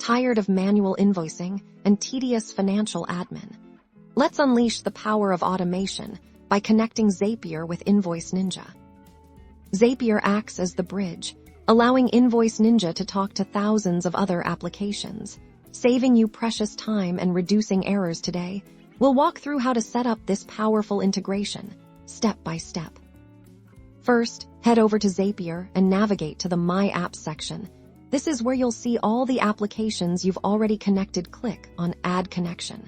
Tired of manual invoicing and tedious financial admin? Let's unleash the power of automation by connecting Zapier with Invoice Ninja. Zapier acts as the bridge, allowing Invoice Ninja to talk to thousands of other applications, saving you precious time and reducing errors today. We'll walk through how to set up this powerful integration, step by step. First, head over to Zapier and navigate to the My Apps section. This is where you'll see all the applications you've already connected. Click on Add Connection.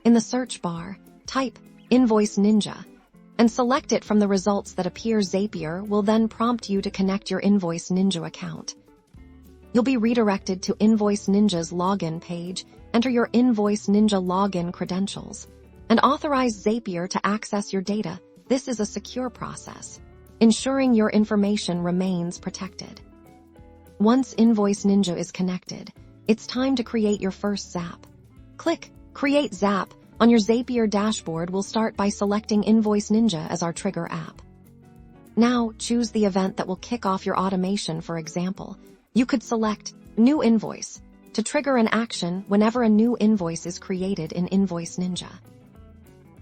In the search bar, type Invoice Ninja and select it from the results that appear. Zapier will then prompt you to connect your Invoice Ninja account. You'll be redirected to Invoice Ninja's login page. Enter your Invoice Ninja login credentials and authorize Zapier to access your data. This is a secure process, ensuring your information remains protected. Once Invoice Ninja is connected, it's time to create your first Zap. Click Create Zap on your Zapier dashboard. We'll start by selecting Invoice Ninja as our trigger app. Now, choose the event that will kick off your automation. For example, you could select New Invoice to trigger an action whenever a new invoice is created in Invoice Ninja.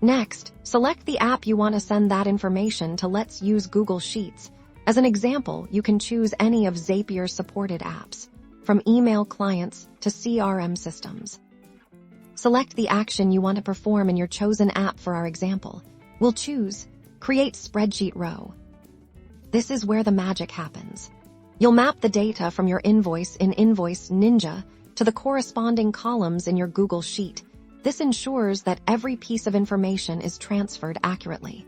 Next, select the app you want to send that information to. Let's use Google Sheets. As an example, you can choose any of Zapier's supported apps, from email clients to CRM systems. Select the action you want to perform in your chosen app. For our example, we'll choose Create Spreadsheet Row. This is where the magic happens. You'll map the data from your invoice in Invoice Ninja to the corresponding columns in your Google Sheet. This ensures that every piece of information is transferred accurately.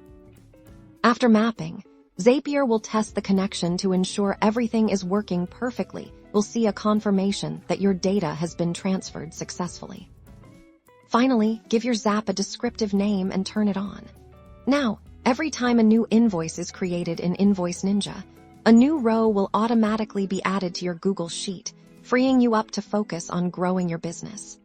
After mapping, Zapier will test the connection to ensure everything is working perfectly. We'll see a confirmation that your data has been transferred successfully. Finally, give your Zap a descriptive name and turn it on. Now, every time a new invoice is created in Invoice Ninja, a new row will automatically be added to your Google Sheet, freeing you up to focus on growing your business.